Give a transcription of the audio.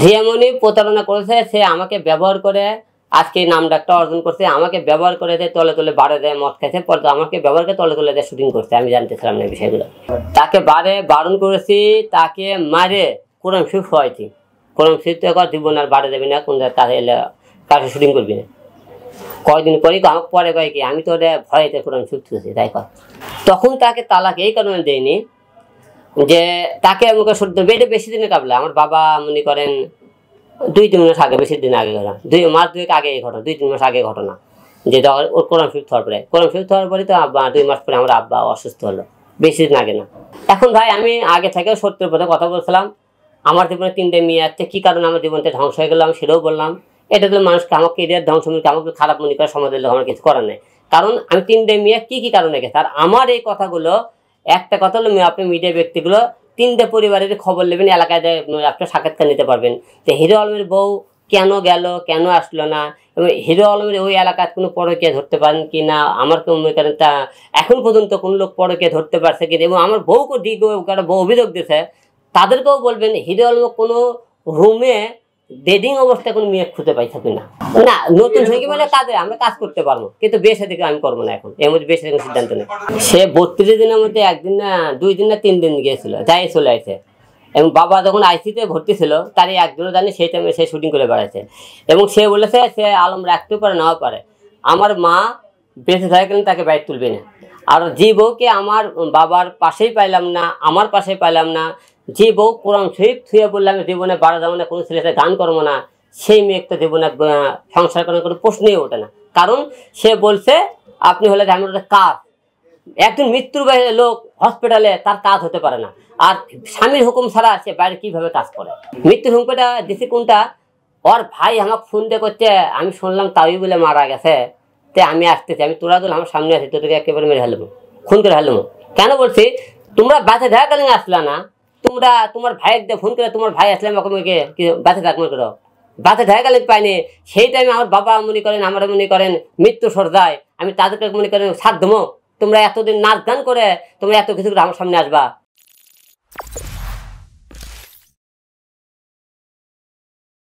যে এমনই প্রতারণা করেছে, সে আমাকে ব্যবহার করে আজকে নাম ডাকটা অর্জন করছে, আমাকে ব্যবহার করে দেয়, তলে তলে বারে দেয়, মদ খাইছে, পরে আমাকে ব্যবহার করে তলে তলে দেয় শুটিং করছে। আমি জানতেছিলাম না বিষয়গুলো। তাকে বারণ করেছি, তাকে মারে কোরআন শরীফ হয়েছি, কোরআন শরীফ তো একবার জীবন আর বাড়ে দেবে না, কোন কাছে শুটিং করবি না। কয়েকদিন পরে আমাকে পরে কয় কি আমি তো ওটা ভয়েতে কোরআন শরীফ তুলছি তাই কয়। তখন তাকে তালাক এই কারণে দেয়নি যে তাকে আমাকে সত্য বেডে বেশি দিনের কাবলা। আমার বাবা মনে করেন 2-3 মাস আগে, বেশি দিন আগে ঘটনা, 2 মাস 2 আগে এই ঘটনা, 2-3 মাস আগে ঘটনা, যে ওর কোরআন শরীফ হওয়ার পরে, কোরআন শরীফ হওয়ার পরে তো 2 মাস পরে আমার আব্বা অসুস্থ হলো, বেশি দিন আগে না। এখন ভাই আমি আগে থেকে সত্যের পথে কথা বলছিলাম। আমার জীবনে 3টে মেয়ে আছে, কী কারণে আমার জীবনটা ধ্বংস হয়ে গেল আমি সেটাও বললাম। এটা তো মানুষকে আমাকে এরিয়ার ধ্বংস মনে আমাকে খারাপ মনে করে সমাজের লোক আমার কিছু করার নেই, কারণ আমি 3টে মেয়ে কী কারণে গেছে। আর আমার এই কথাগুলো একটা কথা হলো, আপনি মিডিয়া ব্যক্তিগুলো 3টে পরিবারের খবর নেবেন, এলাকায় আপনার সাক্ষাৎকার নিতে পারবেন যে হিরো আলমের বউ কেন গেল, কেন আসলো না, এবং হিরো আলমের ওই এলাকায় কোনো পরকীয়া ধরতে পারেন কি না, আমার কেউ মনে করেন তা এখন পর্যন্ত কোনো লোক পরকীয়া ধরতে পারছে কি, এবং আমার বউকে বউ অভিযোগ দিয়েছে, তাদেরকেও বলবেন হিরো আলম কোনো রুমে ডেডিং অবস্থায় কোনো মেয়ে খুঁজে পাইছে কিনা। না নতুন সঙ্গী মানে কাজে আমরা কাজ করতে পারবো, কিন্তু বেশি দিকে আমি করবো না এখন, এর মধ্যে বেশি কোনো সিদ্ধান্ত নেই। সে 32 দিনের মধ্যে 1 দিন না 2 দিন না 3 দিন গিয়েছিল, যাই চলে আসে। এবং বাবা যখন আইসিতে ভর্তি ছিল তার 1 দিনও জানি, সেই টাইমে সে শুটিং করে বেড়াচ্ছে। এবং সে বলেছে সে আলম রাখতেও পারে নাও পারে, আমার মা বেঁচে থাকলে তাকে বাইরে তুলবে না। আর যে বউকে আমার বাবার পাশেই পাইলাম না, আমার পাশেই পাইলাম না, যে বউ কোরআন শরীফ ছুঁয়ে বললাম জীবনে বাড়া যাবো না, কোনো ছেলেতে গান করবো না, সেই মেয়ে তো জীবনে সংসার করার কোনো প্রশ্নই ওঠে না। কারণ সে বলছে আপনি হলে আমার কাজ, একজন মৃত্যুর বাইরে লোক হসপিটালে তার কাজ হতে পারে না, আর স্বামীর হুকুম ছাড়া সে বাইরে কিভাবে কাজ করে। মৃত্যুর হুকুমটা দিছি কোনটা, ওর ভাই আমাকে ফোন দিয়ে করছে, আমি শুনলাম তাই বলে মারা গেছে, তে আমি আসতেছি, আমি তোরা দল আমার সামনে আছি, তোদেরকে একেবারে মেরে হেলবো, খুন করে হেলবো। কেন বলছি, তোমরা বাসে দেখাকালীন আসলা না, তোমরা তোমার ভাইয়ের ফোন করে তোমার ভাই আসলে আমাকে বাসে থাক মনে করো, বাসে দেখাকালীন পাইনি, সেই টাইমে আমার বাবা মনে করেন, আমার মনে করেন মৃত্যু সর্দায়, আমি তাদেরকে মনে করেন সাথ দেবো। তোমরা এতদিন নাচ গান করে তোমরা এত কিছু আমার সামনে আসবা।